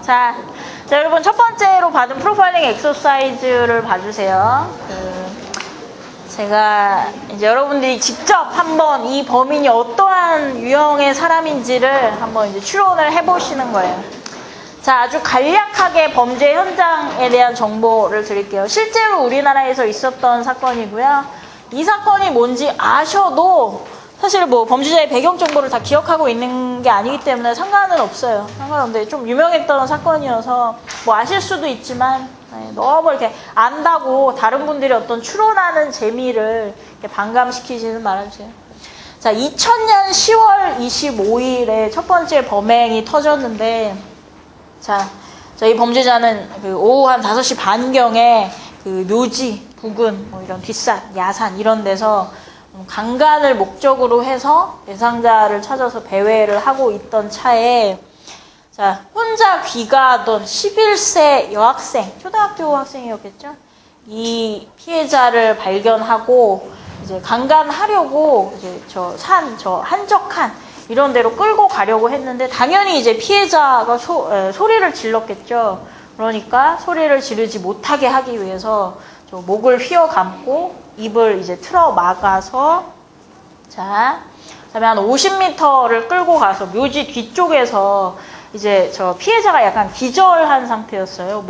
자, 여러분 첫 번째로 받은 프로파일링 엑서사이즈를 봐주세요. 제가 이제 여러분들이 직접 한번 이 범인이 어떠한 유형의 사람인지를 한번 이제 추론을 해보시는 거예요. 자, 아주 간략하게 범죄 현장에 대한 정보를 드릴게요. 실제로 우리나라에서 있었던 사건이고요. 이 사건이 뭔지 아셔도 사실 뭐 범죄자의 배경 정보를 다 기억하고 있는 게 아니기 때문에 상관은 없어요. 상관없는데 좀 유명했던 사건이어서 뭐 아실 수도 있지만 너무 이렇게 안다고 다른 분들이 어떤 추론하는 재미를 이렇게 반감시키지는 말아주세요. 자, 2000년 10월 25일에 첫 번째 범행이 터졌는데, 자, 이 범죄자는 그 오후 한 5시 반경에 그 묘지 부근, 뭐 이런 뒷산, 야산 이런 데서 강간을 목적으로 해서 대상자를 찾아서 배회를 하고 있던 차에, 자, 혼자 귀가하던 11세 여학생, 초등학교 학생이었겠죠? 이 피해자를 발견하고 이제 강간하려고 이제 저 한적한 이런 데로 끌고 가려고 했는데, 당연히 이제 피해자가 소리를 질렀겠죠. 그러니까 소리를 지르지 못하게 하기 위해서 저 목을 휘어 감고 입을 이제 틀어 막아서, 자, 그다음에 한 50m를 끌고 가서 묘지 뒤쪽에서 이제 저 피해자가 약간 기절한 상태였어요.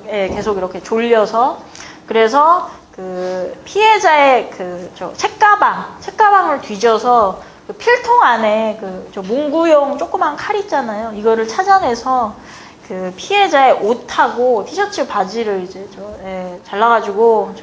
계속 이렇게 졸려서. 그래서 그 피해자의 그 저 책가방을 뒤져서 그 필통 안에 그 저 문구용 조그만 칼 있잖아요. 이거를 찾아내서 그 피해자의 옷하고 티셔츠 바지를 이제 잘라가지고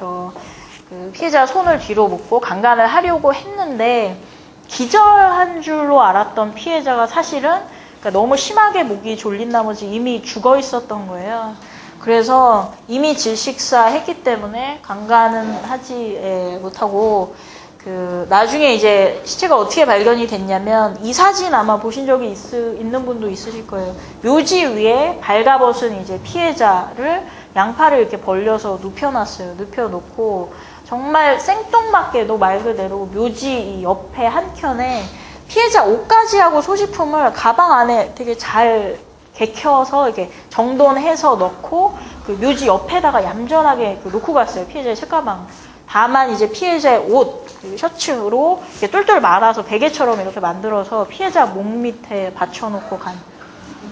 그 피해자 손을 뒤로 묶고 강간을 하려고 했는데, 기절한 줄로 알았던 피해자가 사실은 그러니까 너무 심하게 목이 졸린 나머지 이미 죽어 있었던 거예요. 그래서 이미 질식사했기 때문에 강간은 하지 못하고, 그 나중에 이제 시체가 어떻게 발견이 됐냐면, 이 사진 아마 보신 적이 있는 분도 있으실 거예요. 묘지 위에 발가벗은 이제 피해자를 양팔을 이렇게 벌려서 눕혀놨어요. 눕혀놓고 정말 생뚱맞게도 말 그대로 묘지 옆에 한켠에 피해자 옷까지 하고 소지품을 가방 안에 되게 잘 개켜서 이렇게 정돈해서 넣고 그 묘지 옆에다가 얌전하게 놓고 갔어요. 피해자의 책가방. 다만 이제 피해자의 옷, 그 셔츠로 이렇게 똘똘 말아서 베개처럼 이렇게 만들어서 피해자 목 밑에 받쳐놓고 간.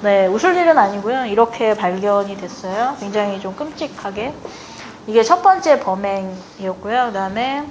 네, 웃을 일은 아니고요. 이렇게 발견이 됐어요. 굉장히 좀 끔찍하게. 이게 첫 번째 범행이었고요. 그 다음에,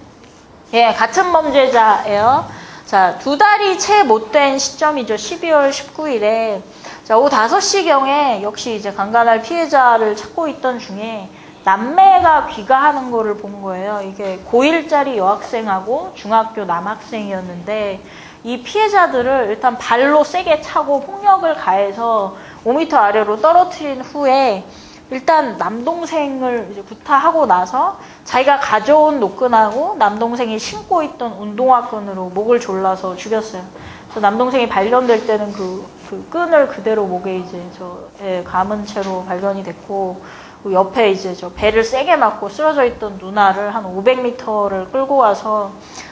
같은 범죄자예요. 자, 2달이 채 못 된 시점이죠. 12월 19일에. 자, 오후 5시경에 역시 이제 강간할 피해자를 찾고 있던 중에 남매가 귀가하는 거를 본 거예요. 이게 고1짜리 여학생하고 중학교 남학생이었는데, 이 피해자들을 일단 발로 세게 차고 폭력을 가해서 5m 아래로 떨어뜨린 후에 일단 남동생을 이제 구타하고 나서 자기가 가져온 노끈하고 남동생이 신고 있던 운동화끈으로 목을 졸라서 죽였어요. 그래서 남동생이 발견될 때는 그 끈을 그대로 목에 이제 감은 채로 발견이 됐고, 그 옆에 이제 배를 세게 맞고 쓰러져 있던 누나를 한 500m를 끌고 와서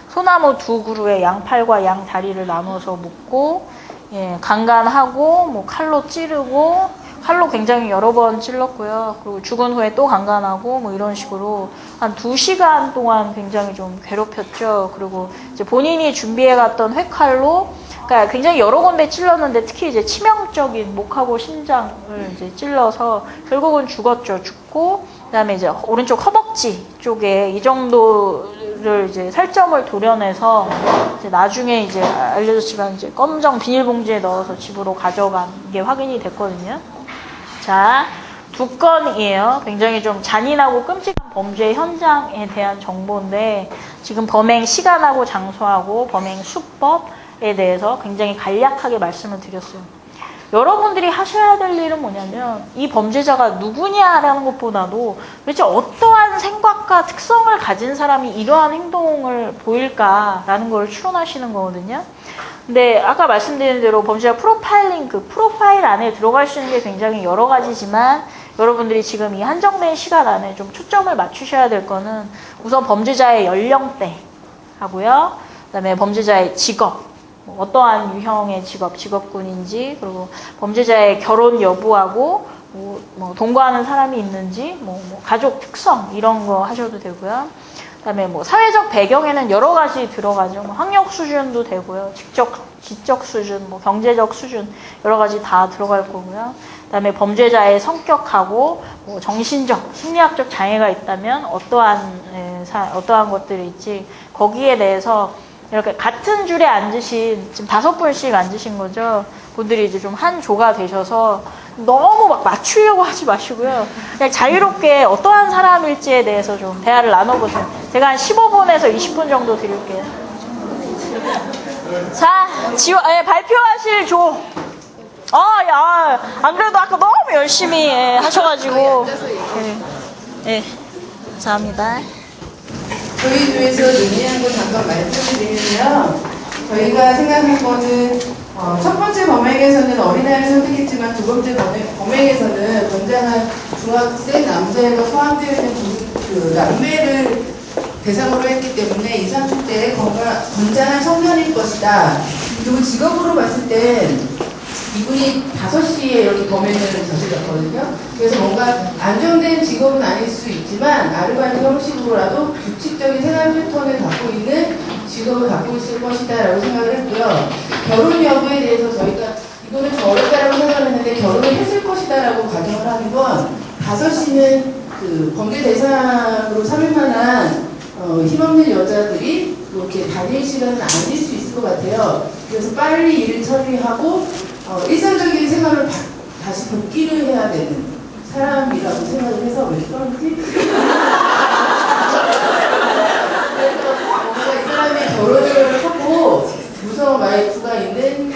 소나무 2그루에 양팔과 양다리를 나눠서 묶고, 강간하고 뭐 칼로 찌르고, 칼로 굉장히 여러 번 찔렀고요. 그리고 죽은 후에 또 강간하고 뭐 이런 식으로 한 2시간 동안 굉장히 좀 괴롭혔죠. 그리고 이제 본인이 준비해갔던 회칼로, 그러니까 굉장히 여러 군데 찔렀는데 특히 이제 치명적인 목하고 심장을 이제 찔러서 결국은 죽었죠. 죽고, 그다음에 이제 오른쪽 허벅지 쪽에 이 정도를 이제 살점을 도려내서 이제 나중에 이제 알려졌지만 이제 검정 비닐봉지에 넣어서 집으로 가져간 게 확인이 됐거든요. 자, 2건이에요. 굉장히 좀 잔인하고 끔찍한 범죄 현장에 대한 정보인데, 지금 범행 시간하고 장소하고 범행 수법에 대해서 굉장히 간략하게 말씀을 드렸어요. 여러분들이 하셔야 될 일은 뭐냐면, 이 범죄자가 누구냐라는 것보다도 도대체 어떠한 생각과 특성을 가진 사람이 이러한 행동을 보일까라는 걸 추론하시는 거거든요. 근데 아까 말씀드린 대로 범죄자 프로파일링, 그 프로파일 안에 들어갈 수 있는 게 굉장히 여러 가지지만, 여러분들이 지금 이 한정된 시간 안에 좀 초점을 맞추셔야 될 거는 우선 범죄자의 연령대 하고요. 그다음에 범죄자의 직업, 뭐 어떠한 유형의 직업군인지, 그리고 범죄자의 결혼 여부하고 뭐 동거하는 사람이 있는지, 뭐 가족 특성 이런 거 하셔도 되고요. 그다음에 뭐 사회적 배경에는 여러 가지 들어가죠. 뭐 학력 수준도 되고요. 지적 수준, 뭐 경제적 수준 여러 가지 다 들어갈 거고요. 그다음에 범죄자의 성격하고 뭐 정신적, 심리학적 장애가 있다면 어떠한 것들이 있지, 거기에 대해서 이렇게 같은 줄에 앉으신, 지금 5분씩 앉으신 거죠. 분들이 이제 좀 한 조가 되셔서 너무 막 맞추려고 하지 마시고요. 그냥 자유롭게 어떠한 사람일지에 대해서 좀 대화를 나눠보세요. 제가 한 15분에서 20분 정도 드릴게요. 자, 발표하실 조. 안 그래도 아까 너무 열심히 하셔가지고. 감사합니다. 저희 조에서 논의한 거 잠깐 말씀드리면요. 저희가 생각한 거는 첫 번째 범행에서는 어린아이를 선택했지만 두 번째 범행에서는 건장한 중학생 남자애가 포함되어 있는 그 남매를 대상으로 했기 때문에 20, 30대의 건장한 청년일 것이다. 그리고 직업으로 봤을 땐 이분이 5시에 여기 범행을 저질렀거든요. 그래서 뭔가 안정된 직업은 아닐 수 있지만 아르바이트 형식으로라도 규칙적인 생활 패턴을 갖고 있는 직업을 갖고 있을 것이다 라고 생각을 했고요. 결혼 여부에 대해서 저희가 이거는 좀 어렵다라고 생각을 했는데 결혼을 했을 것이다 라고 가정을 하는 건 5시는 그 범죄 대상으로 삼을 만한 힘없는 여자들이 이렇게 다닐 시간은 아닐 수 있을 것 같아요. 그래서 빨리 일을 처리하고 일상적인 생활을 다시 복귀를 해야 되는 사람이라고 생각을 해서 왜 그런지 뭔가 이 사람이 결혼을 하고 무서운 와이프가 있는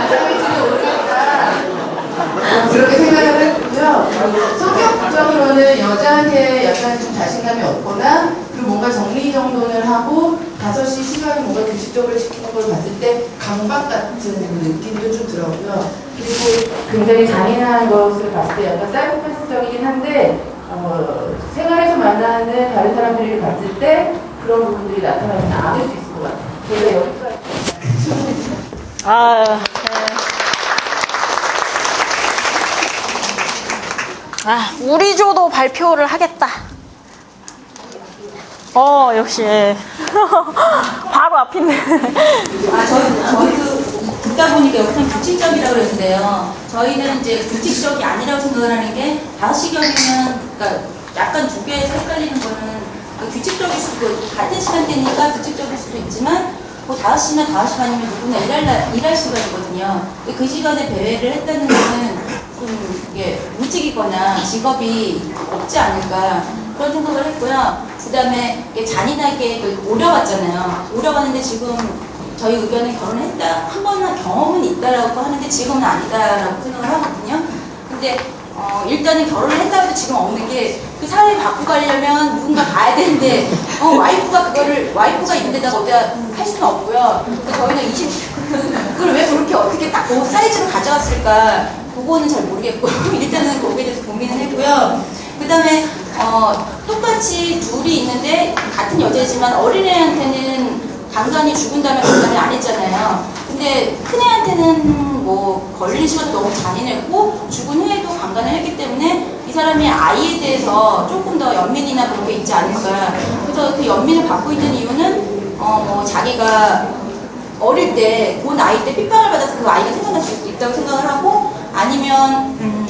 가장일지는 모르겠다 그렇게 생각을 했고요. 성격 부정으로는 여자한테 약간 좀 자신감이 없거나 그리고 뭔가 정리정돈을 하고 5시 시간을 뭔가 규칙적으로 지키는 걸 봤을 때 강박 같은 느낌도 좀 들었고요. 그리고 굉장히 잔인한 것을 봤을 때 약간 사이코패스적이긴 한데 생활에서 만나는 다른 사람들을 봤을 때 그런 부분들이 나타나지 않을 수 있을 것 같아요. 제가 여기까지 우리 조도 발표를 하겠다. 역시 바로 앞인데. 저희도 듣다 보니까 여기서 규칙적이라고 그랬는데요. 저희는 이제 규칙적이 아니라고 생각을 하는 게 5시경이면, 그러니까 약간 두 개에서 헷갈리는 거는 규칙적일 수도, 같은 시간대니까 규칙적일 수도 있지만, 뭐 5시나 5시 반이면 누구나 일할 시간이거든요. 그 시간에 배회를 했다는 거는 좀 이게 무직이거나 직업이 없지 않을까 그런 생각을 했고요. 그 다음에 잔인하게 오려왔잖아요. 오려왔는데 지금 저희 의견은 결혼했다, 한 번은 경험은 있다라고 하는데 지금은 아니다라고 생각을 하거든요. 근데 일단은 결혼을 했다고 해도 지금 없는 게 그 사회를 바꾸고 가려면 누군가 봐야 되는데 와이프가 있는데다가 어디다 할 수는 없고요. 저희는 그걸 왜 그렇게 어떻게 딱 그 사이즈로 가져왔을까 그거는 잘 모르겠고 일단은 거기에 대해서 고민을 했고요. 그 다음에 똑같이 둘이 있는데 같은 여자이지만 어린애한테는 강간이 죽은다면 강간이 안 했잖아요. 근데 큰애한테는 뭐 걸리는 시간도 너무 잔인했고 죽은 후에도 강간을 했기 때문에 이 사람이 아이에 대해서 조금 더 연민이나 그런 게 있지 않을까. 그래서 그 연민을 갖고 있는 이유는 뭐 자기가 어릴 때 그 나이 때 핍박을 받아서 그 아이가 생각날 수 있다고 생각을 하고 아니면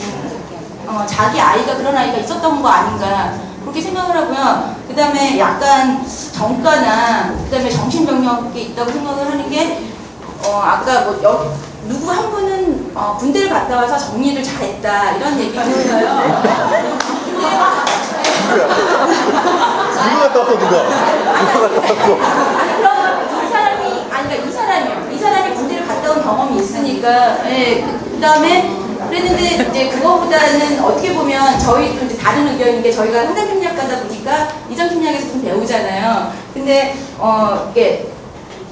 자기 아이가 그런 아이가 있었던 거 아닌가 그렇게 생각을 하고요. 그 다음에 약간 정가나 그 다음에 정신병력이 있다고 생각을 하는 게 아까 뭐 누구 한 분은 군대를 갔다 와서 정리를 잘했다 이런 얘기를 했어요. 누가 갔다 왔어 누가 갔다 왔어? 그럼 이 사람이 군대를 갔다 온 경험이 있으니까 그 다음에 그랬는데 이제 그거보다는 어떻게 보면 저희도 이제 다른 의견인 게 저희가 상담심리학과다 보니까 이전심리학에서 좀 배우잖아요. 근데 이게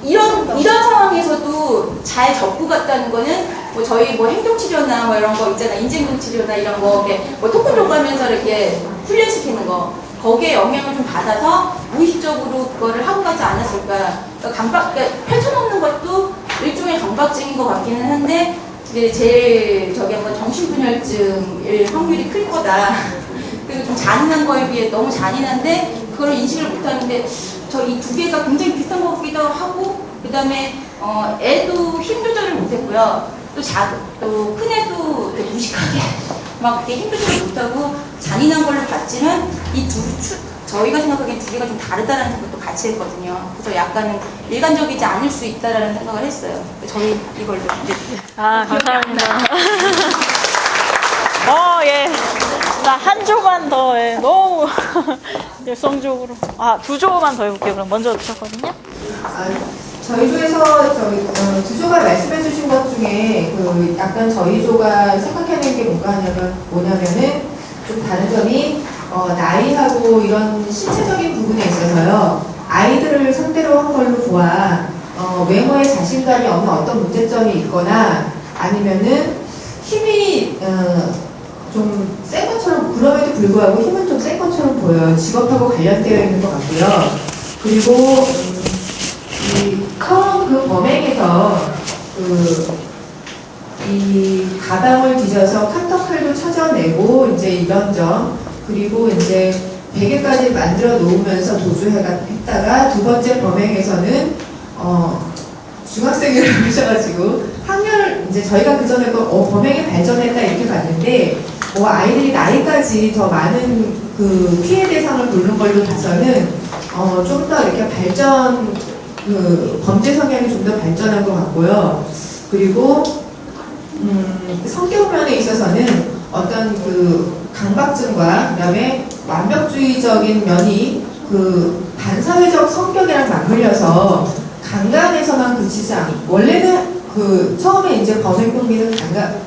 이런 상황에서도 잘 접고 갔다는 거는 뭐 저희 뭐 행동치료나 뭐 이런 거 있잖아, 인지행동치료나 이런 거 뭐 토큰 요구하면서 이렇게 훈련시키는 거 거기에 영향을 좀 받아서 무의식적으로 그거를 하고 가지 않았을까. 그러니까 펼쳐놓는 것도 일종의 강박증인 것 같기는 한데, 이제 제일 한번 정신분열증일 확률이 클 거다. 그래서 좀 잔인한 거에 비해 너무 잔인한데, 그걸 인식을 못하는데, 저 이 두 개가 굉장히 비슷한 것 같기도 하고, 그 다음에, 애도 힘 조절을 못했고요. 또 큰 애도 되게 무식하게 막 이렇게 힘 조절을 못하고 잔인한 걸로 봤지만 저희가 생각하기엔 두 개가 좀 다르다는 생각도 같이 했거든요. 그래서 약간은 일관적이지 않을 수 있다라는 생각을 했어요. 저희 이걸로 이제 감사합니다. 예. 나 한 조만 더, 너무 열성적으로. 두 조만 더 해볼게요. 그럼 먼저 드셨거든요. 저희 조에서 두 조가 말씀해 주신 것 중에 약간 저희 조가 생각해낸 게 뭐냐면은 좀 다른 점이 나이하고 이런 신체적인 부분에 있어서요. 아이들을 상대로 한 걸로 보아 외모에 자신감이 없는 어떤 문제점이 있거나 아니면은 힘이 좀 센 것처럼 그럼에도 불구하고 힘은 좀 센 것처럼 보여요. 직업하고 관련되어 있는 것 같고요. 그리고 처음 그 범행에서 이 가방을 뒤져서 카터칼도 찾아내고 이제 이런 점 그리고 이제 베개까지 만들어 놓으면서 도주했다가 두 번째 범행에서는 중학생이라고 하셔가지고 학년을 이제 저희가 그 전에 범행이 발전했다 이렇게 봤는데 아이들이 나이까지 더 많은 그 피해 대상을 부르는 걸로 봐서는 좀 더 이렇게 범죄 성향이 좀 더 발전한 것 같고요. 그리고 성격 면에 있어서는 어떤 강박증과 그다음에 완벽주의적인 면이 반사회적 성격이랑 맞물려서 강간에서만 그치지 않고 원래는 처음에 이제 범행 동기는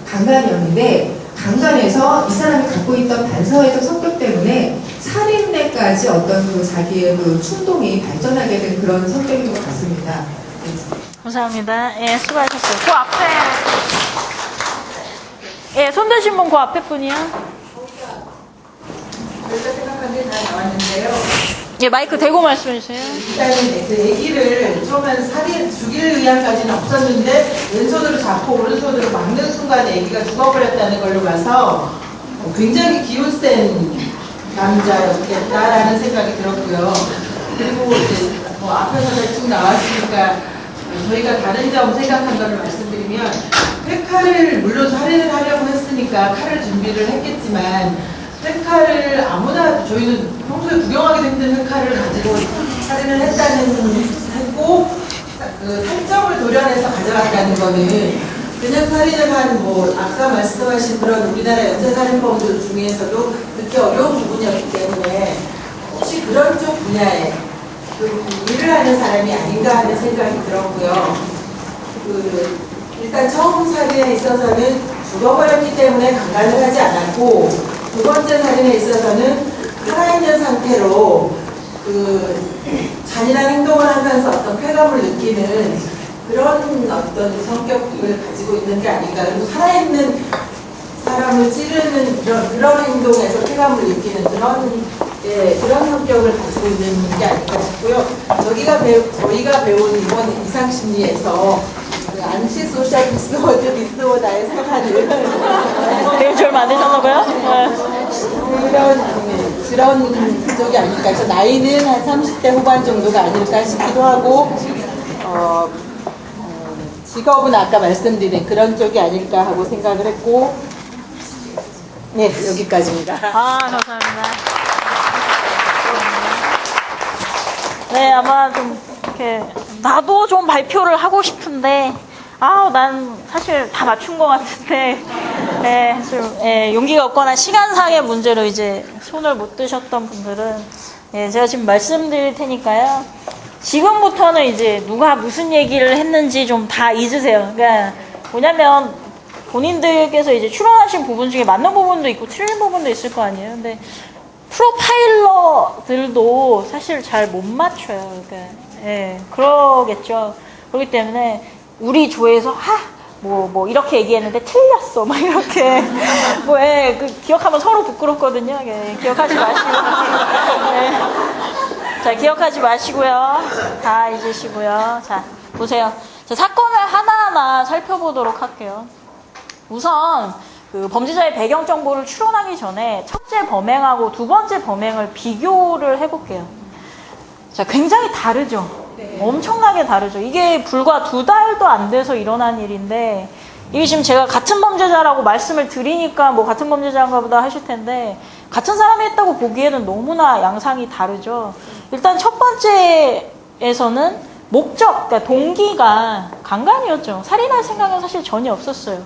강간이었는데 강간에서 이 사람이 갖고 있던 반사회적 성격 때문에 살인에까지 어떤 자기의 충동이 발전하게 된 그런 성격인 것 같습니다. 감사합니다. 수고하셨어요. 그 앞에, 손 드신 분 그 앞에 분이요. 저희가 생각한 게 다 나왔는데요. 마이크 대고 말씀해주세요. 일단은 그 애기를 처음에는 죽일 의향까지는 없었는데 왼손으로 잡고 오른손으로 막는 순간에 애기가 죽어버렸다는 걸로 봐서 굉장히 기운 센 남자였겠다라는 생각이 들었고요. 그리고 이제 앞에서 대충 나왔으니까 저희가 다른 점 생각한 거를 말씀드리면 칼을 물론 살인을 하려고 했으니까 칼을 준비를 했겠지만 칼을 아무나 저희는 평소에 구경하기도 힘든 칼을 가지고 살인을 했고 살점을 도려내서 가져갔다는 거는 그냥 살인을 한 아까 말씀하신 그런 우리나라 연쇄살인범들 중에서도 그렇게 어려운 부분이었기 때문에 혹시 그런 쪽 분야에 일을 하는 사람이 아닌가 하는 생각이 들었고요. 일단 처음 살인에 있어서는 죽어버렸기 때문에 강간을 하지 않았고 두 번째 살인에 있어서는 살아있는 상태로 잔인한 행동을 하면서 어떤 쾌감을 느끼는 그런 어떤 성격을 가지고 있는 게 아닌가. 그리고 살아있는 사람을 찌르는 그런 행동에서 쾌감을 느끼는 그런 성격을 가지고 있는 게 아닌가 싶고요. 저희가 배운 이번 이상심리에서 안티소셜 디스오더에 속하는 되게 절 만드셨나봐요? 그런 쪽이 아닐까. 그래서 나이는 한 30대 후반 정도가 아닐까 싶기도 하고 직업은 아까 말씀드린 그런 쪽이 아닐까 하고 생각을 했고 네, 여기까지입니다. 감사합니다. 네, 아마 좀 이렇게 나도 좀 발표를 하고 싶은데 난 사실 다 맞춘 것 같은데 사실 용기가 없거나 시간상의 문제로 이제 손을 못 드셨던 분들은 제가 지금 말씀드릴 테니까요. 지금부터는 이제 누가 무슨 얘기를 했는지 좀 다 잊으세요. 그러니까 뭐냐면 본인들께서 이제 추론하신 부분 중에 맞는 부분도 있고 틀린 부분도 있을 거 아니에요. 근데 프로파일러들도 사실 잘 못 맞춰요. 그러니까 그러겠죠. 그렇기 때문에 우리 조에서 뭐 이렇게 얘기했는데 틀렸어 막 이렇게 그 기억하면 서로 부끄럽거든요. 예, 기억하지 마시고 예. 자, 기억하지 마시고요. 다 잊으시고요. 자, 보세요. 자, 사건을 하나하나 살펴보도록 할게요. 우선 그 범죄자의 배경 정보를 추론하기 전에 첫째 범행하고 두 번째 범행을 비교를 해볼게요. 자, 굉장히 다르죠. 엄청나게 다르죠. 이게 불과 2달도 안 돼서 일어난 일인데, 이게 지금 제가 같은 범죄자라고 말씀을 드리니까 뭐 같은 범죄자인가 보다 하실 텐데, 같은 사람이 했다고 보기에는 너무나 양상이 다르죠. 일단 첫 번째에서는 목적, 그러니까 동기가 강간이었죠. 살인할 생각은 사실 전혀 없었어요.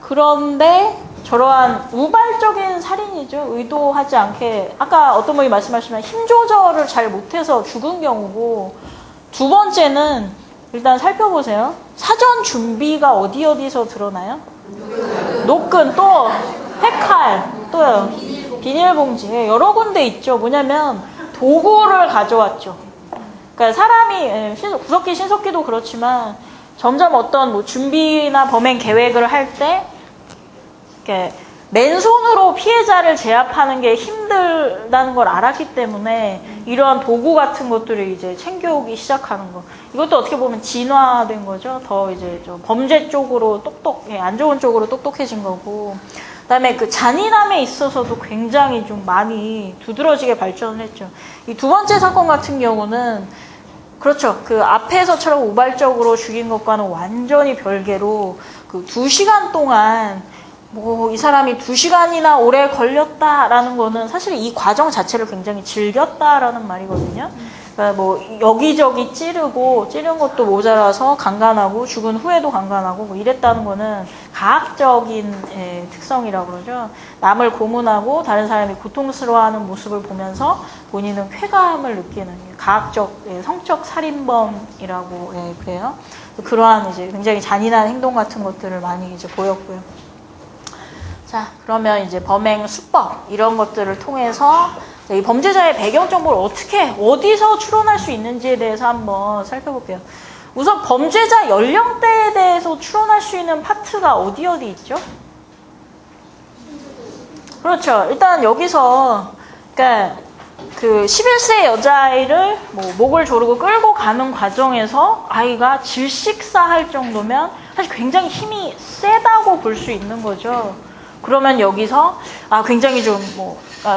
그런데 저러한 우발적인 살인이죠. 의도하지 않게, 아까 어떤 분이 말씀하시면 힘 조절을 잘 못해서 죽은 경우고, 두 번째는 일단 살펴보세요. 사전 준비가 어디서 드러나요? 노끈, 또 회칼, 또요 비닐봉지, 여러 군데 있죠. 뭐냐면 도구를 가져왔죠. 그러니까 사람이 구석기 신석기도 그렇지만 점점 어떤 뭐 준비나 범행 계획을 할 때 이렇게 맨손으로 피해자를 제압하는 게 힘들다는 걸 알았기 때문에 이러한 도구 같은 것들을 이제 챙겨오기 시작하는 거. 이것도 어떻게 보면 진화된 거죠. 더 이제 좀 범죄 쪽으로 안 좋은 쪽으로 똑똑해진 거고. 그다음에 그 잔인함에 있어서도 굉장히 좀 많이 두드러지게 발전을 했죠. 이 두 번째 사건 같은 경우는 그렇죠. 그 앞에서처럼 우발적으로 죽인 것과는 완전히 별개로 그 2시간 동안 뭐 이 사람이 2시간이나 오래 걸렸다라는 거는 사실 이 과정 자체를 굉장히 즐겼다라는 말이거든요. 그러니까 뭐 여기저기 찌른 것도 모자라서 강간하고 죽은 후에도 강간하고 뭐 이랬다는 거는 가학적인 특성이라고 그러죠. 남을 고문하고 다른 사람이 고통스러워하는 모습을 보면서 본인은 쾌감을 느끼는 가학적 성적 살인범이라고 그래요. 그러한 이제 굉장히 잔인한 행동 같은 것들을 많이 이제 보였고요. 자, 그러면 이제 범행 수법 이런 것들을 통해서 이 범죄자의 배경 정보를 어디서 추론할 수 있는지에 대해서 한번 살펴볼게요. 우선 범죄자 연령대에 대해서 추론할 수 있는 파트가 어디 있죠? 그렇죠. 일단 여기서 그러니까 그 11세 여자아이를 뭐 목을 조르고 끌고 가는 과정에서 아이가 질식사할 정도면 사실 굉장히 힘이 세다고 볼 수 있는 거죠. 그러면 여기서 굉장히 좀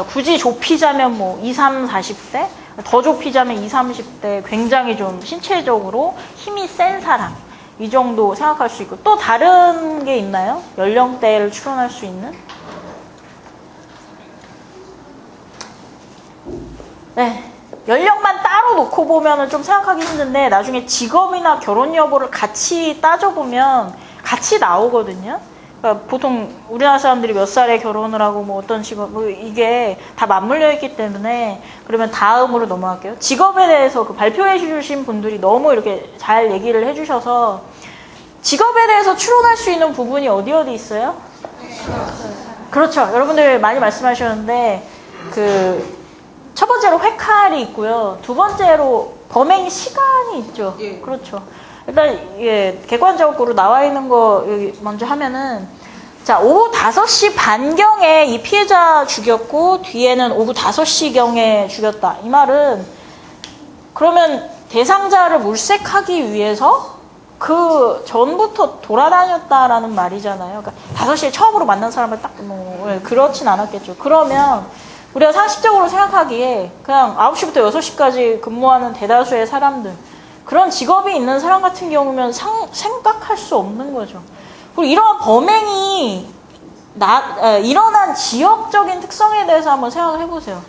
굳이 좁히자면 20, 30, 40대, 더 좁히자면 20, 30대 굉장히 좀 신체적으로 힘이 센 사람 이 정도 생각할 수 있고, 또 다른 게 있나요? 연령대를 추론할 수 있는? 네, 연령만 따로 놓고 보면은 좀 생각하기 힘든데 나중에 직업이나 결혼 여부를 같이 따져보면 같이 나오거든요. 그러니까 보통 우리나라 사람들이 몇 살에 결혼을 하고 뭐 어떤 직업 이게 다 맞물려 있기 때문에, 그러면 다음으로 넘어갈게요. 직업에 대해서 그 발표해 주신 분들이 너무 이렇게 잘 얘기를 해 주셔서 직업에 대해서 추론할 수 있는 부분이 어디 있어요? 그렇죠. 여러분들 많이 말씀하셨는데 그 첫 번째로 회칼이 있고요. 두 번째로 범행 시간이 있죠. 그렇죠. 일단 객관적으로 나와 있는 거 여기 먼저 하면은, 자, 오후 5시 반경에 이 피해자 죽였고 뒤에는 오후 5시경에 죽였다. 이 말은 그러면 대상자를 물색하기 위해서 그 전부터 돌아다녔다라는 말이잖아요. 그러니까 5시에 처음으로 만난 사람을 딱 그렇진 않았겠죠. 그러면 우리가 상식적으로 생각하기에 그냥 9시부터 6시까지 근무하는 대다수의 사람들, 그런 직업이 있는 사람 같은 경우면 생각할 수 없는 거죠. 그리고 이러한 범행이 일어난 지역적인 특성에 대해서 한번 생각을 해보세요.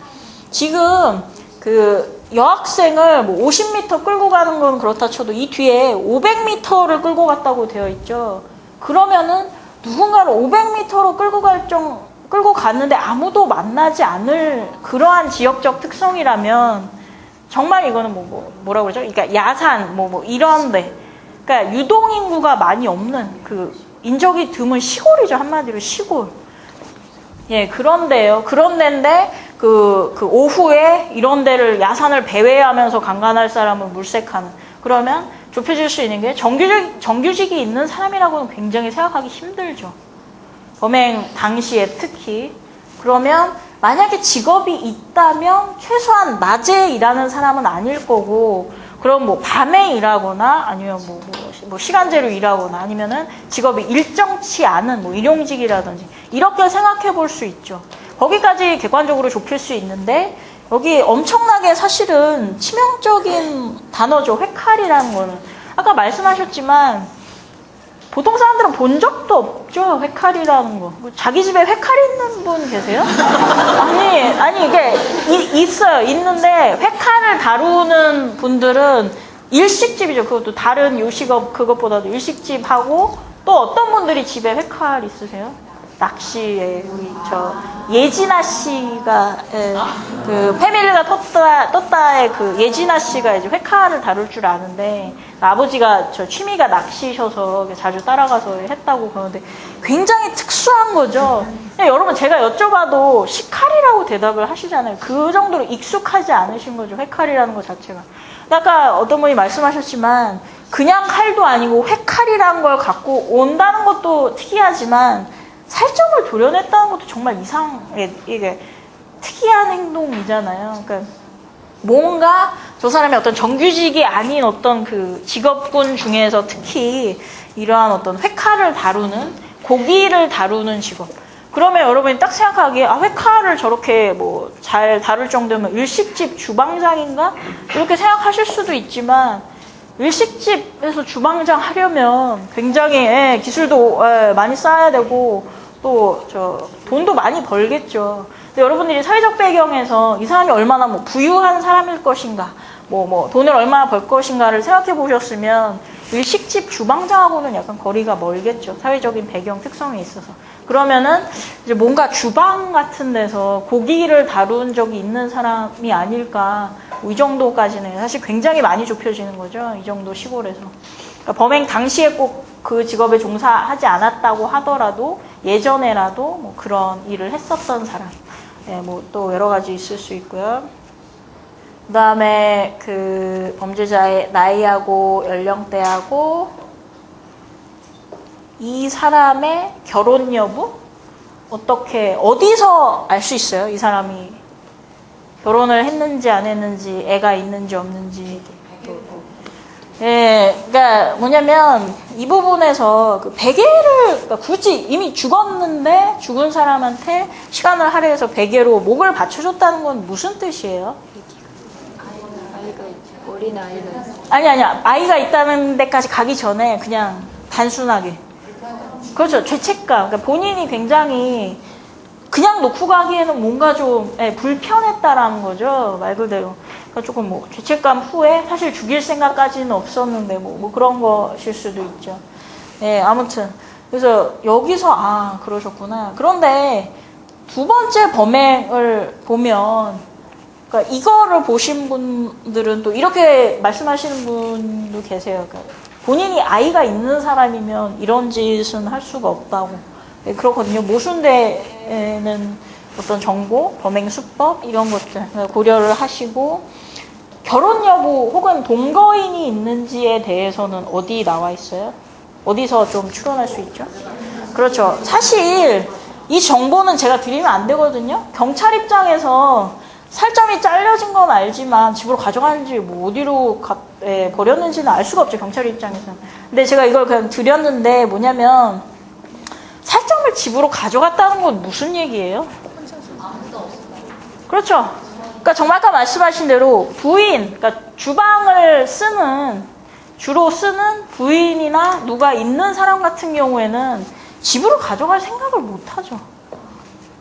지금 그 여학생을 50m 끌고 가는 건 그렇다 쳐도 이 뒤에 500m를 끌고 갔다고 되어 있죠. 그러면은 누군가를 500m로 끌고 갔는데 아무도 만나지 않을 그러한 지역적 특성이라면 정말 이거는 뭐라고 그러죠? 그러니까 야산 이런데, 그러니까 유동 인구가 많이 없는 그 인적이 드문 시골이죠. 한마디로 시골. 그런데요. 그런 데인데 그 오후에 이런 데를 야산을 배회하면서 강간할 사람을 물색하는. 그러면 좁혀질 수 있는 게 정규직이 있는 사람이라고는 굉장히 생각하기 힘들죠. 범행 당시에 특히. 그러면 만약에 직업이 있다면 최소한 낮에 일하는 사람은 아닐 거고, 그럼 뭐 밤에 일하거나 아니면 뭐 시간제로 일하거나 아니면은 직업이 일정치 않은 뭐 일용직이라든지 이렇게 생각해 볼 수 있죠. 거기까지 객관적으로 좁힐 수 있는데 여기 엄청나게 사실은 치명적인 단어죠. 회칼이라는 거는. 아까 말씀하셨지만 보통 사람들은 본 적도 없죠. 회칼이라는 거. 자기 집에 회칼 있는 분 계세요? 아니 이게 있어요. 있는데 회칼을 다루는 분들은 일식집이죠. 그것도 다른 요식업 그것보다도 일식집하고 또 어떤 분들이 집에 회칼 있으세요? 낚시에 우리 예진아 씨가 그 패밀리가 떴다의 그 예진아 씨가 이제 회칼을 다룰 줄 아는데 아버지가 취미가 낚시셔서 자주 따라가서 했다고 그러는데 굉장히 특수한 거죠. 여러분 제가 여쭤봐도 식칼이라고 대답을 하시잖아요. 그 정도로 익숙하지 않으신 거죠. 회칼이라는 것 자체가. 아까 어떤 분이 말씀하셨지만 그냥 칼도 아니고 회칼이라는 걸 갖고 온다는 것도 특이하지만 살점을 도려냈다는 것도 정말 이게 특이한 행동이잖아요. 그러니까 뭔가 저 사람이 어떤 정규직이 아닌 어떤 그 직업군 중에서 특히 이러한 어떤 회칼을 다루는 고기를 다루는 직업. 그러면 여러분이 딱 생각하기에 회칼을 저렇게 뭐 잘 다룰 정도면 일식집 주방장인가? 이렇게 생각하실 수도 있지만 일식집에서 주방장 하려면 굉장히 기술도 많이 쌓아야 되고 또 돈도 많이 벌겠죠. 근데 여러분들이 사회적 배경에서 이 사람이 얼마나 뭐 부유한 사람일 것인가, 뭐 돈을 얼마나 벌 것인가를 생각해 보셨으면 일식집 주방장하고는 약간 거리가 멀겠죠. 사회적인 배경 특성에 있어서. 그러면은 이제 뭔가 주방 같은 데서 고기를 다룬 적이 있는 사람이 아닐까. 이 정도까지는 사실 굉장히 많이 좁혀지는 거죠. 이 정도 시골에서. 그러니까 범행 당시에 꼭 그 직업에 종사하지 않았다고 하더라도 예전에라도 뭐 그런 일을 했었던 사람. 뭐 또 여러 가지 있을 수 있고요. 그 다음에 그 범죄자의 나이하고 연령대하고 이 사람의 결혼 여부? 어디서 알 수 있어요? 이 사람이 결혼을 했는지 안 했는지, 애가 있는지 없는지. 그러니까 뭐냐면 이 부분에서 그 베개를 그러니까 굳이 이미 죽었는데 죽은 사람한테 시간을 할애해서 베개로 목을 받쳐줬다는 건 무슨 뜻이에요? 어린 아이가 아니야. 아이가 있다는 데까지 가기 전에 그냥 단순하게. 그렇죠. 죄책감. 그러니까 본인이 굉장히 그냥 놓고 가기에는 뭔가 좀 불편했다라는 거죠. 말 그대로. 그러니까 조금 뭐 죄책감 후에 사실 죽일 생각까지는 없었는데 뭐 그런 것일 수도 있죠. 아무튼 그래서 여기서 그러셨구나. 그런데 두 번째 범행을 보면 그러니까 이거를 보신 분들은 또 이렇게 말씀하시는 분도 계세요. 그러니까 본인이 아이가 있는 사람이면 이런 짓은 할 수가 없다고. 그렇거든요. 모순되는 어떤 정보, 범행 수법 이런 것들 고려를 하시고 결혼 여부 혹은 동거인이 있는지에 대해서는 어디 나와 있어요? 어디서 좀 추론할 수 있죠? 그렇죠. 사실 이 정보는 제가 드리면 안 되거든요. 경찰 입장에서 살점이 잘려진 건 알지만 집으로 가져가는지 뭐 어디로 버렸는지는 알 수가 없죠. 경찰 입장에서는. 근데 제가 이걸 그냥 드렸는데 뭐냐면 살점을 집으로 가져갔다는 건 무슨 얘기예요? 그렇죠. 그러니까 정말 아까 말씀하신 대로 부인, 그러니까 주방을 주로 쓰는 부인이나 누가 있는 사람 같은 경우에는 집으로 가져갈 생각을 못 하죠.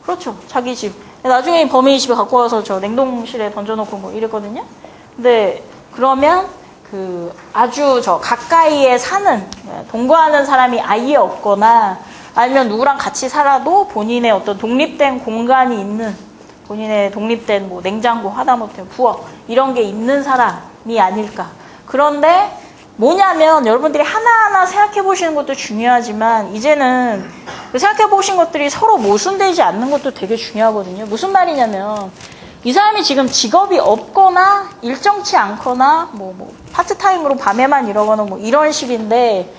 그렇죠. 자기 집. 나중에 범인이 집에 갖고 와서 저 냉동실에 던져놓고 뭐 이랬거든요. 근데 그러면 그 아주 가까이에 사는, 동거하는 사람이 아예 없거나 아니면 누구랑 같이 살아도 본인의 어떤 독립된 공간이 있는, 본인의 독립된 뭐 냉장고, 하다못해 부엌 이런 게 있는 사람이 아닐까. 그런데 뭐냐면 여러분들이 하나하나 생각해 보시는 것도 중요하지만 이제는 생각해 보신 것들이 서로 모순되지 않는 것도 되게 중요하거든요. 무슨 말이냐면 이 사람이 지금 직업이 없거나 일정치 않거나 뭐 파트타임으로 밤에만 일하거나 뭐 이런 식인데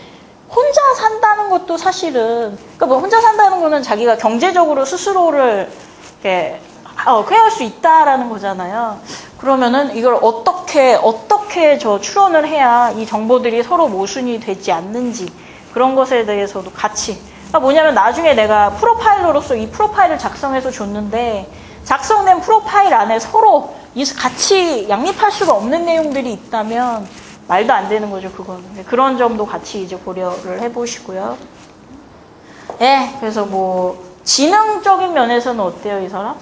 혼자 산다는 것도 사실은 그러니까 뭐 혼자 산다는 거는 자기가 경제적으로 스스로를 이렇게 쾌할 수 있다라는 거잖아요. 그러면은 이걸 어떻게 저 추론을 해야 이 정보들이 서로 모순이 되지 않는지 그런 것에 대해서도 같이 그러니까 뭐냐면 나중에 내가 프로파일러로서 이 프로파일을 작성해서 줬는데 작성된 프로파일 안에 서로 같이 양립할 수가 없는 내용들이 있다면 말도 안 되는 거죠, 그거는. 그런 점도 같이 이제 고려를 해보시고요. 예, 그래서 뭐 지능적인 면에서는 어때요, 이 사람?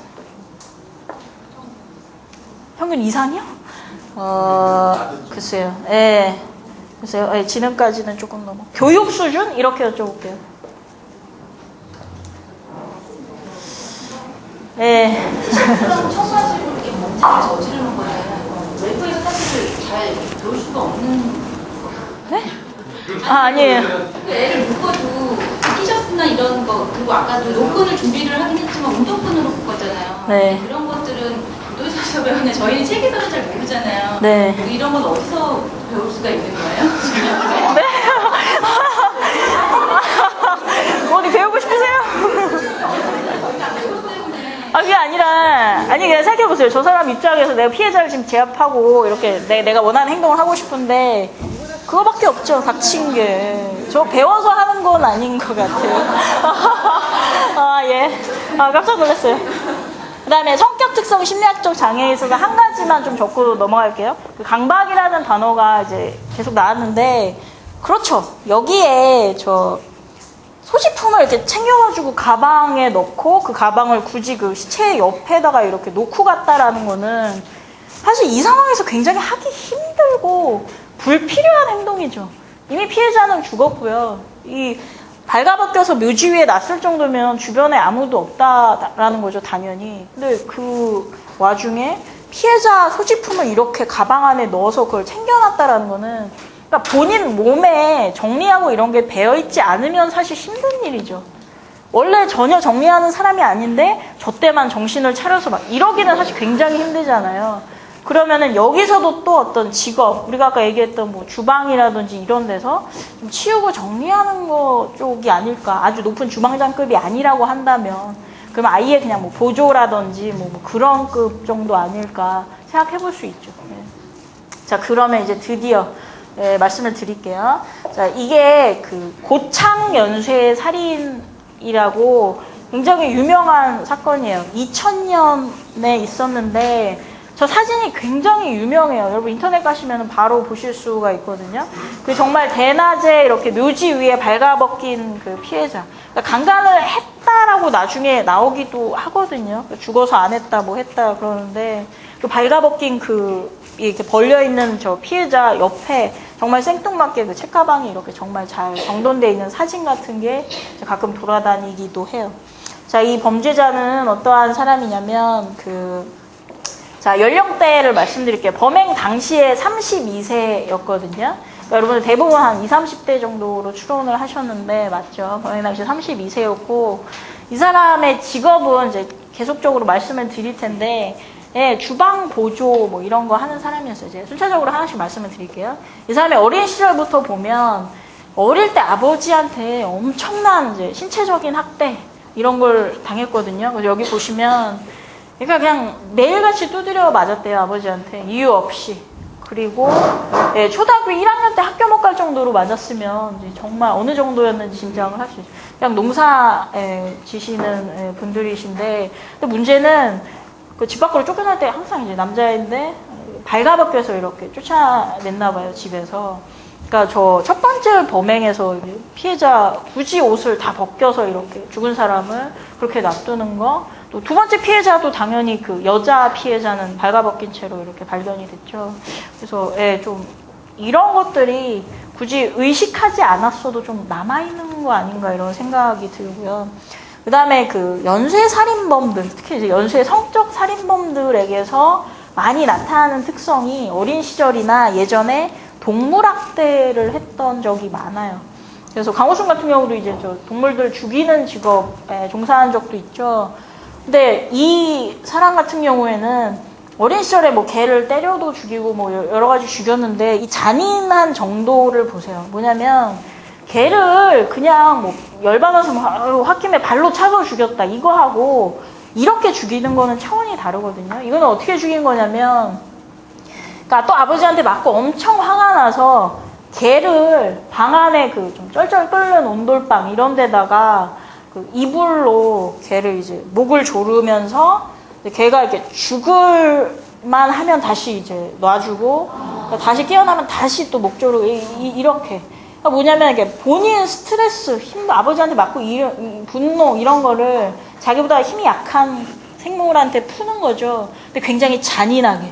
평균 이상이요? 글쎄요. 예. 글쎄요. 예, 지능까지는 조금 넘어. 교육 수준? 이렇게 여쭤볼게요. 예. 그럼 청바지로 이렇게 범죄를 저지르는 거는 외부에서 사실 잘 배울 수가 없는 네? 아니에요. 그 애를 묶어도 티셔츠나 이런 거 그리고 아까도 노끈을 준비를 하긴 했지만 운동끈으로 묶었잖아요. 네. 그런 것들은 교도소에서 배우는 저희는 책에서는 잘 모르잖아요. 네. 이런 건 어디서 배울 수가 있는 거예요? 네? 어디 배우고 싶으세요? 그게 아니라, 그냥 생각해보세요. 저 사람 입장에서 내가 피해자를 지금 제압하고, 이렇게 내가 원하는 행동을 하고 싶은데, 그거밖에 없죠, 닥친 게. 저 배워서 하는 건 아닌 것 같아요. 예. 깜짝 놀랐어요. 그 다음에 성격 특성 심리학적 장애에 있어서 한 가지만 좀 적고 넘어갈게요. 그 강박이라는 단어가 이제 계속 나왔는데, 그렇죠. 여기에 소지품을 이렇게 챙겨가지고 가방에 넣고 그 가방을 굳이 그 시체 옆에다가 이렇게 놓고 갔다라는 거는 사실 이 상황에서 굉장히 하기 힘들고 불필요한 행동이죠. 이미 피해자는 죽었고요. 이 발가벗겨서 묘지 위에 놨을 정도면 주변에 아무도 없다라는 거죠, 당연히. 근데 그 와중에 피해자 소지품을 이렇게 가방 안에 넣어서 그걸 챙겨놨다라는 거는 그러니까 본인 몸에 정리하고 이런 게 배어있지 않으면 사실 힘든 일이죠. 원래 전혀 정리하는 사람이 아닌데 저 때만 정신을 차려서 막 이러기는 사실 굉장히 힘들잖아요. 그러면은 여기서도 또 어떤 직업, 우리가 아까 얘기했던 뭐 주방이라든지 이런 데서 좀 치우고 정리하는 거 쪽이 아닐까. 아주 높은 주방장급이 아니라고 한다면 그럼 아예 그냥 뭐 보조라든지 뭐 그런 급 정도 아닐까 생각해 볼 수 있죠. 네. 자, 그러면 이제 드디어 말씀을 드릴게요. 자, 이게 그 고창 연쇄 살인이라고 굉장히 유명한 사건이에요. 2000년에 있었는데 저 사진이 굉장히 유명해요. 여러분 인터넷 가시면 바로 보실 수가 있거든요. 그 정말 대낮에 이렇게 묘지 위에 발가벗긴 그 피해자. 그러니까 강간을 했다라고 나중에 나오기도 하거든요. 죽어서 안 했다, 뭐 했다 그러는데 그 발가벗긴 이렇게 벌려있는 저 피해자 옆에 정말 생뚱맞게 그 책가방이 이렇게 정말 잘 정돈되어 있는 사진 같은 게 가끔 돌아다니기도 해요. 자, 이 범죄자는 어떠한 사람이냐면 자, 연령대를 말씀드릴게요. 범행 당시에 32세였거든요. 그러니까 여러분들 대부분 한 20, 30대 정도로 추론을 하셨는데 맞죠? 범행 당시 32세였고 이 사람의 직업은 이제 계속적으로 말씀을 드릴 텐데 예, 주방 보조 뭐 이런 거 하는 사람이었어요. 이제 순차적으로 하나씩 말씀을 드릴게요. 이 사람의 어린 시절부터 보면 어릴 때 아버지한테 엄청난 이제 신체적인 학대 이런 걸 당했거든요. 그래서 여기 보시면 그러니까 그냥 매일같이 두드려 맞았대요, 아버지한테. 이유 없이. 그리고 예, 초등학교 1학년 때 학교 못 갈 정도로 맞았으면 이제 정말 어느 정도였는지 짐작을 할 수 있어요. 그냥 농사 지시는 분들이신데 근데 문제는 그 집 밖으로 쫓겨날 때 항상 이제 남자인데 발가벗겨서 이렇게 쫓아냈나 봐요, 집에서. 그러니까 저 첫 번째 범행에서 피해자 굳이 옷을 다 벗겨서 이렇게 죽은 사람을 그렇게 놔두는 거. 또 두 번째 피해자도 당연히 그 여자 피해자는 발가벗긴 채로 이렇게 발견이 됐죠. 그래서 예, 좀 이런 것들이 굳이 의식하지 않았어도 좀 남아있는 거 아닌가 이런 생각이 들고요. 그 다음에 그 연쇄 살인범들, 특히 이제 연쇄 성적 살인범들에게서 많이 나타나는 특성이 어린 시절이나 예전에 동물학대를 했던 적이 많아요. 그래서 강호순 같은 경우도 이제 저 동물들 죽이는 직업에 종사한 적도 있죠. 근데 이 사람 같은 경우에는 어린 시절에 뭐 개를 때려도 죽이고 뭐 여러 가지 죽였는데 이 잔인한 정도를 보세요. 뭐냐면 개를 그냥 뭐 열받아서 홧김에 발로 차서 죽였다 이거 하고 이렇게 죽이는 거는 차원이 다르거든요. 이거는 어떻게 죽인 거냐면, 그러니까 또 아버지한테 맞고 엄청 화가 나서 개를 방 안에 그 좀 쩔쩔 끓는 온돌방 이런 데다가 그 이불로 개를 이제 목을 조르면서 개가 이렇게 죽을만 하면 다시 이제 놔주고 다시 깨어나면 다시 또 목 조르고 이렇게. 그러니까 뭐냐면 이게 본인 스트레스, 힘, 아버지한테 맞고 분노 이런 거를 자기보다 힘이 약한 생물한테 푸는 거죠. 근데 굉장히 잔인하게.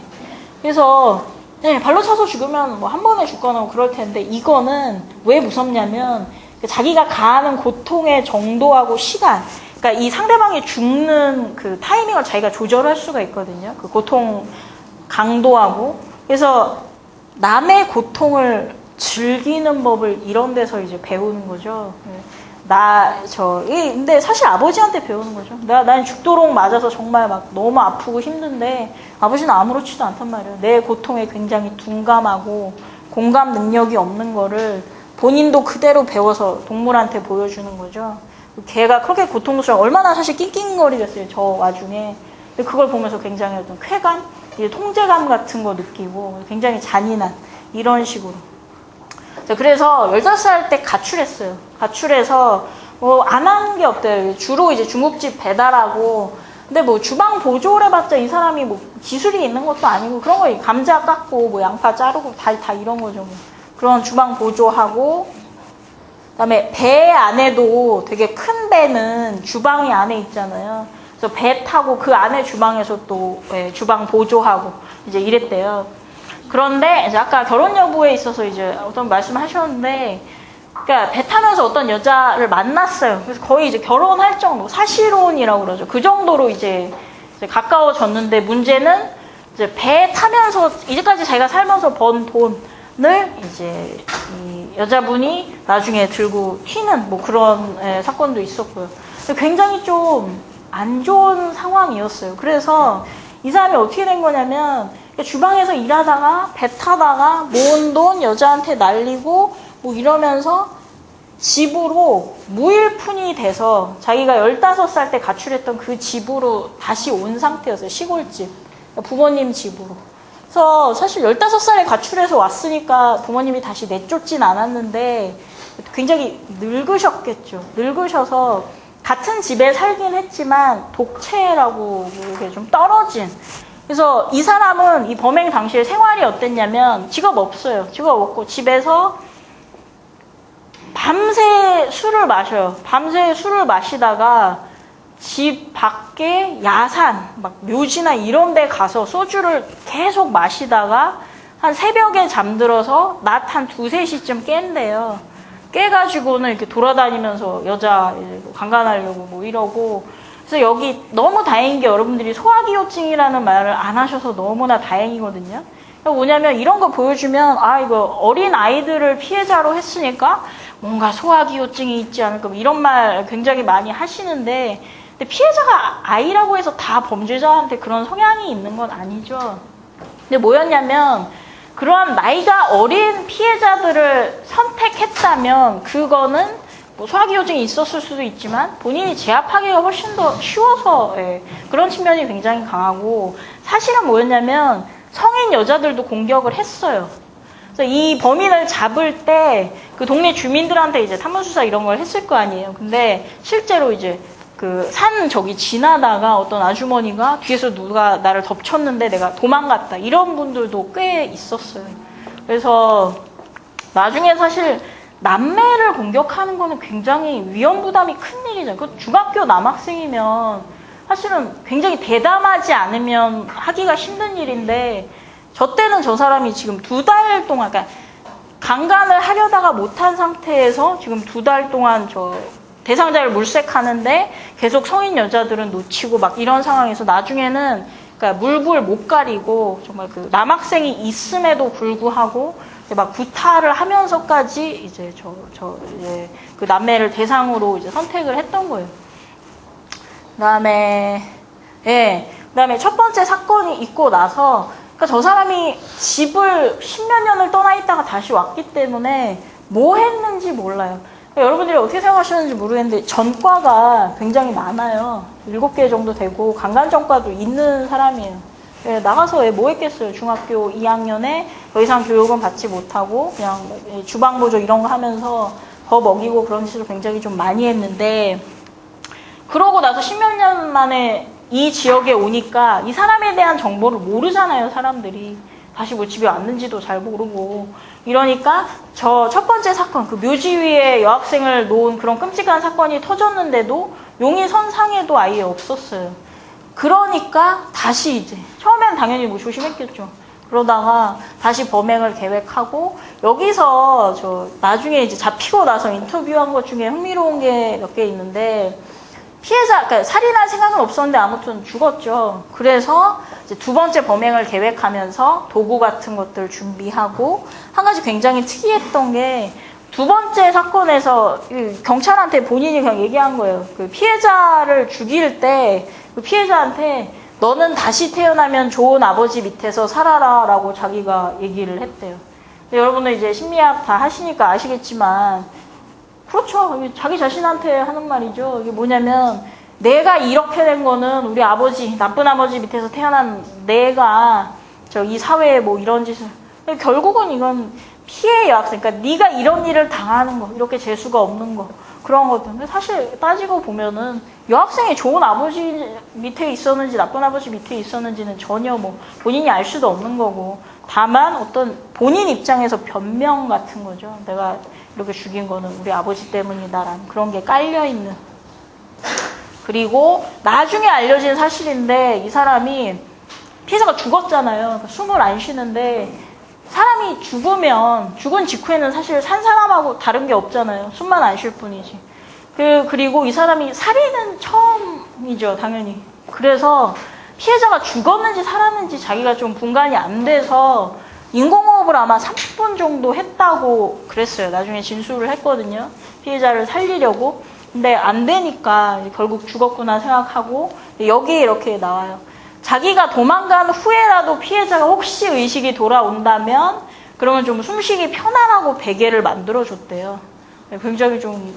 그래서 네, 발로 차서 죽으면 뭐 한 번에 죽거나 뭐 그럴 텐데 이거는 왜 무섭냐면 자기가 가하는 고통의 정도하고 시간, 그러니까 이 상대방이 죽는 그 타이밍을 자기가 조절할 수가 있거든요. 그 고통 강도하고. 그래서 남의 고통을 즐기는 법을 이런 데서 이제 배우는 거죠. 근데 사실 아버지한테 배우는 거죠. 난 죽도록 맞아서 정말 막 너무 아프고 힘든데 아버지는 아무렇지도 않단 말이에요. 내 고통에 굉장히 둔감하고 공감 능력이 없는 거를 본인도 그대로 배워서 동물한테 보여주는 거죠. 걔가 그렇게 고통스러워 얼마나 사실 낑낑거리겠어요. 저 와중에. 근데 그걸 보면서 굉장히 어떤 쾌감, 통제감 같은 거 느끼고 굉장히 잔인한 이런 식으로. 그래서 15살 때 가출했어요. 가출해서 뭐 안 한 게 없대요. 주로 이제 중국집 배달하고. 근데 뭐 주방 보조를 해봤자 이 사람이 뭐 기술이 있는 것도 아니고 그런 거 감자 깎고 뭐 양파 자르고 다 이런 거죠. 뭐. 그런 주방 보조하고. 그다음에 배 안에도 되게 큰 배는 주방이 안에 있잖아요. 그래서 배 타고 그 안에 주방에서 또 주방 보조하고 이제 이랬대요. 그런데 이제 아까 결혼 여부에 있어서 이제 어떤 말씀을 하셨는데, 그러니까 배 타면서 어떤 여자를 만났어요. 그래서 거의 이제 결혼할 정도, 사실혼이라고 그러죠. 그 정도로 이제 가까워졌는데 문제는 이제 배 타면서 이제까지 자기가 살면서 번 돈을 이제 이 여자분이 나중에 들고 튀는 뭐 그런 사건도 있었고요. 굉장히 좀 안 좋은 상황이었어요. 그래서 이 사람이 어떻게 된 거냐면 주방에서 일하다가 배 타다가 모은 돈 여자한테 날리고 뭐 이러면서 집으로 무일푼이 돼서 자기가 15살 때 가출했던 그 집으로 다시 온 상태였어요. 시골집. 부모님 집으로. 그래서 사실 15살에 가출해서 왔으니까 부모님이 다시 내쫓진 않았는데 굉장히 늙으셨겠죠. 늙으셔서 같은 집에 살긴 했지만 독채라고 이렇게 좀 떨어진. 그래서 이 사람은 이 범행 당시에 생활이 어땠냐면 직업 없어요. 직업 없고 집에서 밤새 술을 마셔요. 밤새 술을 마시다가 집 밖에 야산, 막 묘지나 이런 데 가서 소주를 계속 마시다가 한 새벽에 잠들어서 낮 한 2, 3시쯤 깬대요. 깨가지고는 이렇게 돌아다니면서 여자 강간하려고 뭐 이러고. 그래서 여기 너무 다행인 게 여러분들이 소화기호증이라는 말을 안 하셔서 너무나 다행이거든요. 뭐냐면 이런 거 보여주면 이거 어린 아이들을 피해자로 했으니까 뭔가 소화기호증이 있지 않을까 이런 말 굉장히 많이 하시는데, 근데 피해자가 아이라고 해서 다 범죄자한테 그런 성향이 있는 건 아니죠. 근데 뭐였냐면 그러한 나이가 어린 피해자들을 선택했다면 그거는 뭐 소화기호증이 있었을 수도 있지만 본인이 제압하기가 훨씬 더 쉬워서 그런 측면이 굉장히 강하고, 사실은 뭐였냐면 성인 여자들도 공격을 했어요. 그래서 이 범인을 잡을 때 그 동네 주민들한테 이제 탐문수사 이런 걸 했을 거 아니에요. 근데 실제로 이제 그 산 저기 지나다가 어떤 아주머니가 뒤에서 누가 나를 덮쳤는데 내가 도망갔다 이런 분들도 꽤 있었어요. 그래서 나중에 사실 남매를 공격하는 거는 굉장히 위험 부담이 큰 일이죠. 그 중학교 남학생이면 사실은 굉장히 대담하지 않으면 하기가 힘든 일인데, 저 때는 저 사람이 지금 2달 동안, 그러니까 강간을 하려다가 못한 상태에서 지금 2달 동안 저 대상자를 물색하는데 계속 성인 여자들은 놓치고 막 이런 상황에서 나중에는 그러니까 물불 못 가리고 정말 그 남학생이 있음에도 불구하고 막 구타를 하면서까지 이제 이제 그 남매를 대상으로 이제 선택을 했던 거예요. 그다음에 예. 그다음에 첫 번째 사건이 있고 나서 그러니까 저 사람이 집을 10몇 년을 떠나 있다가 다시 왔기 때문에 뭐 했는지 몰라요. 그러니까 여러분들이 어떻게 생각하시는지 모르겠는데 전과가 굉장히 많아요. 7개 정도 되고 강간전과도 있는 사람이에요. 예, 나가서 왜 뭐 했겠어요. 중학교 2학년에 더 이상 교육은 받지 못하고 그냥 주방보조 이런 거 하면서 더 먹이고 그런 짓을 굉장히 좀 많이 했는데 그러고 나서 10몇 년 만에 이 지역에 오니까 이 사람에 대한 정보를 모르잖아요, 사람들이. 다시 뭐 집에 왔는지도 잘 모르고. 이러니까 저 첫 번째 사건, 그 묘지 위에 여학생을 놓은 그런 끔찍한 사건이 터졌는데도 용의 선상에도 아예 없었어요. 그러니까 다시 이제 처음엔 당연히 뭐 조심했겠죠. 그러다가 다시 범행을 계획하고 여기서 저 나중에 이제 잡히고 나서 인터뷰한 것 중에 흥미로운 게 몇 개 있는데 피해자, 그러니까 살인할 생각은 없었는데 아무튼 죽었죠. 그래서 이제 두 번째 범행을 계획하면서 도구 같은 것들 준비하고 한 가지 굉장히 특이했던 게 두 번째 사건에서 경찰한테 본인이 그냥 얘기한 거예요. 그 피해자를 죽일 때 그 피해자한테 너는 다시 태어나면 좋은 아버지 밑에서 살아라 라고 자기가 얘기를 했대요. 여러분은 이제 심리학 다 하시니까 아시겠지만 그렇죠. 자기 자신한테 하는 말이죠. 이게 뭐냐면 내가 이렇게 된 거는 우리 아버지, 나쁜 아버지 밑에서 태어난 내가 이 사회에 뭐 이런 짓을 결국은 이건 피해 여학생, 그러니까 네가 이런 일을 당하는 거, 이렇게 재수가 없는 거 그런 것들. 근데 사실 따지고 보면은 여학생이 좋은 아버지 밑에 있었는지 나쁜 아버지 밑에 있었는지는 전혀 뭐 본인이 알 수도 없는 거고 다만 어떤 본인 입장에서 변명 같은 거죠. 내가 이렇게 죽인 거는 우리 아버지 때문이다라는 그런 게 깔려있는. 그리고 나중에 알려진 사실인데 이 사람이 피해자가 죽었잖아요. 그러니까 숨을 안 쉬는데 사람이 죽으면 죽은 직후에는 사실 산 사람하고 다른 게 없잖아요. 숨만 안 쉴 뿐이지. 그리고 이 사람이 살인은 처음이죠, 당연히. 그래서 피해자가 죽었는지 살았는지 자기가 좀 분간이 안 돼서 인공호흡을 아마 30분 정도 했다고 그랬어요. 나중에 진술을 했거든요. 피해자를 살리려고. 근데 안 되니까 결국 죽었구나 생각하고 여기에 이렇게 나와요. 자기가 도망간 후에라도 피해자가 혹시 의식이 돌아온다면 그러면 좀 숨쉬기 편안하고 베개를 만들어줬대요. 굉장히 좀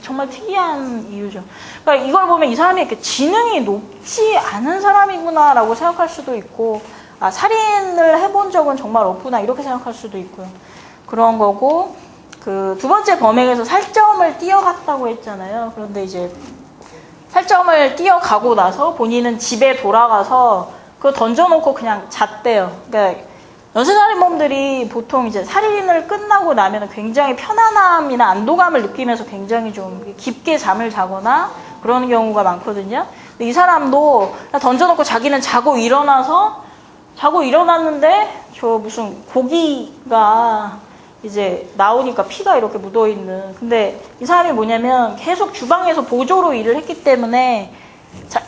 정말 특이한 이유죠. 그러니까 이걸 보면 이 사람이 이렇게 지능이 높지 않은 사람이구나라고 생각할 수도 있고 살인을 해본 적은 정말 없구나 이렇게 생각할 수도 있고요. 그런 거고 그 두 번째 범행에서 살점을 뛰어갔다고 했잖아요. 그런데 이제 살점을 뛰어가고 나서 본인은 집에 돌아가서 그거 던져놓고 그냥 잤대요. 그러니까 연쇄살인범들이 보통 이제 살인을 끝나고 나면 굉장히 편안함이나 안도감을 느끼면서 굉장히 좀 깊게 잠을 자거나 그러는 경우가 많거든요. 근데 이 사람도 던져놓고 자기는 자고 일어났는데 저 무슨 고기가 이제 나오니까 피가 이렇게 묻어있는. 근데 이 사람이 뭐냐면 계속 주방에서 보조로 일을 했기 때문에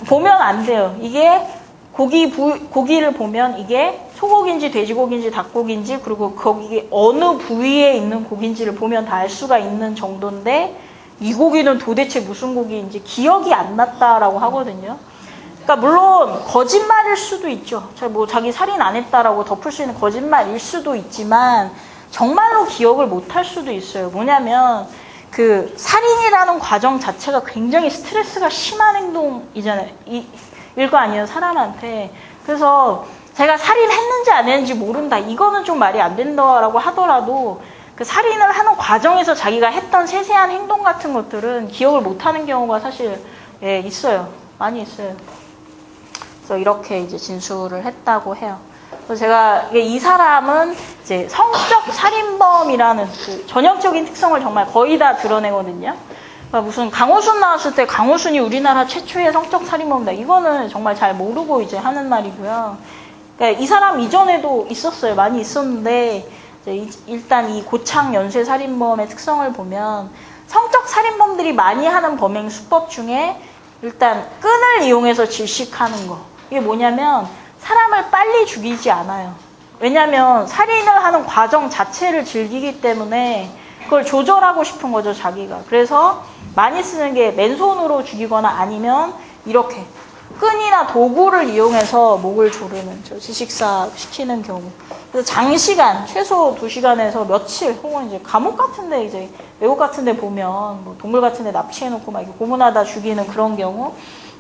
보면 안 돼요. 이게 고기를 보면 이게 소고기인지 돼지고기인지 닭고기인지 그리고 거기 어느 부위에 있는 고기인지를 보면 다 알 수가 있는 정도인데 이 고기는 도대체 무슨 고기인지 기억이 안 났다라고 하거든요. 그러니까 물론 거짓말일 수도 있죠. 뭐 자기 살인 안 했다라고 덮을 수 있는 거짓말일 수도 있지만 정말로 기억을 못 할 수도 있어요. 뭐냐면 그 살인이라는 과정 자체가 굉장히 스트레스가 심한 행동이잖아요. 일 거 아니에요, 사람한테. 그래서 제가 살인했는지 안 했는지 모른다. 이거는 좀 말이 안 된다라고 하더라도 그 살인을 하는 과정에서 자기가 했던 세세한 행동 같은 것들은 기억을 못 하는 경우가 사실 있어요. 많이 있어요. 그래서 이렇게 이제 진술을 했다고 해요. 그래서 제가 이 사람은 이제 성적 살인범이라는 그 전형적인 특성을 정말 거의 다 드러내거든요. 그러니까 무슨 강호순 나왔을 때 강호순이 우리나라 최초의 성적 살인범이다. 이거는 정말 잘 모르고 이제 하는 말이고요. 그러니까 이 사람 이전에도 있었어요. 많이 있었는데 이제 일단 이 고창 연쇄 살인범의 특성을 보면 성적 살인범들이 많이 하는 범행 수법 중에 일단 끈을 이용해서 질식하는 거. 이게 뭐냐면 사람을 빨리 죽이지 않아요. 왜냐하면 살인을 하는 과정 자체를 즐기기 때문에 그걸 조절하고 싶은 거죠, 자기가. 그래서 많이 쓰는 게 맨손으로 죽이거나 아니면 이렇게 끈이나 도구를 이용해서 목을 조르는, 지식사 시키는 경우. 그래서 장시간, 최소 2시간에서 며칠, 혹은 이제 감옥 같은데, 이제 외국 같은데 보면 뭐 동물 같은데 납치해놓고 막 이렇게 고문하다 죽이는 그런 경우,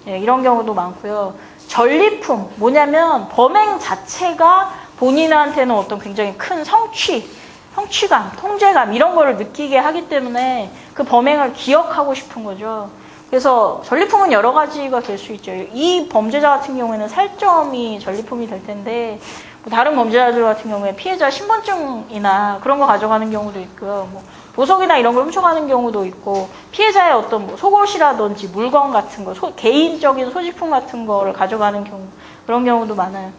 이런 경우도 많고요. 전리품, 뭐냐면 범행 자체가 본인한테는 어떤 굉장히 큰 성취감, 통제감 이런 거를 느끼게 하기 때문에 그 범행을 기억하고 싶은 거죠. 그래서 전리품은 여러 가지가 될 수 있죠. 이 범죄자 같은 경우에는 살점이 전리품이 될 텐데, 뭐 다른 범죄자들 같은 경우에 피해자 신분증이나 그런 거 가져가는 경우도 있고요. 뭐 보석이나 이런 걸 훔쳐가는 경우도 있고, 피해자의 어떤 뭐 속옷이라든지 물건 같은 거, 개인적인 소지품 같은 거를 가져가는 경우, 그런 경우도 많아요.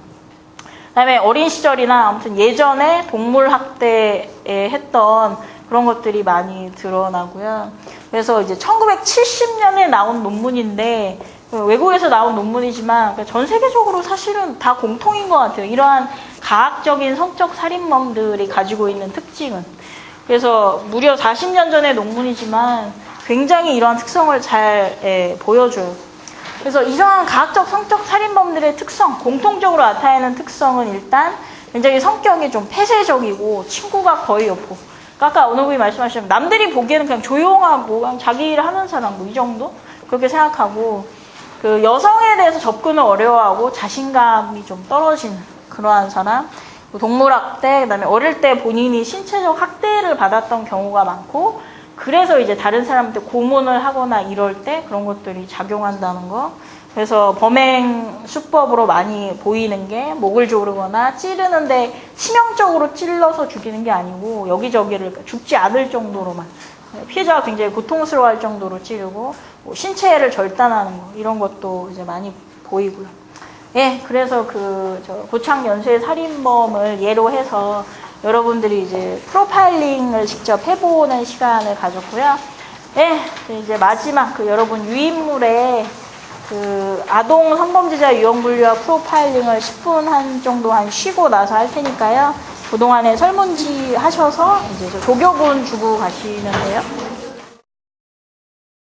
그다음에 어린 시절이나 아무튼 예전에 동물 학대에 했던 그런 것들이 많이 드러나고요. 그래서 이제 1970년에 나온 논문인데, 외국에서 나온 논문이지만 전 세계적으로 사실은 다 공통인 것 같아요. 이러한 가학적인 성적 살인범들이 가지고 있는 특징은. 그래서 무려 40년 전의 논문이지만 굉장히 이러한 특성을 잘 보여줘요. 그래서 이러한 가학적 성적 살인범들의 특성, 공통적으로 나타내는 특성은 일단 굉장히 성격이 좀 폐쇄적이고 친구가 거의 없고, 아까 오늘 분이 말씀하셨지만 남들이 보기에는 그냥 조용하고 그냥 자기 일을 하는 사람 뭐 이 정도? 그렇게 생각하고, 그 여성에 대해서 접근을 어려워하고 자신감이 좀 떨어지는 그러한 사람, 동물학대, 그다음에 어릴 때 본인이 신체적 학대를 받았던 경우가 많고, 그래서 이제 다른 사람한테 고문을 하거나 이럴 때 그런 것들이 작용한다는 거. 그래서 범행 수법으로 많이 보이는 게 목을 조르거나 찌르는데 치명적으로 찔러서 죽이는 게 아니고 여기저기를 죽지 않을 정도로만, 피해자가 굉장히 고통스러워할 정도로 찌르고 뭐 신체를 절단하는 거, 이런 것도 이제 많이 보이고요. 예, 그래서 저 고창 연쇄 살인범을 예로 해서 여러분들이 이제 프로파일링을 직접 해보는 시간을 가졌고요. 예, 이제 마지막 여러분 유인물에 아동 성범죄자 유형 분류와 프로파일링을 10분 정도 쉬고 나서 할 테니까요. 그동안에 설문지 하셔서 이제 조교분 주고 가시면 돼요.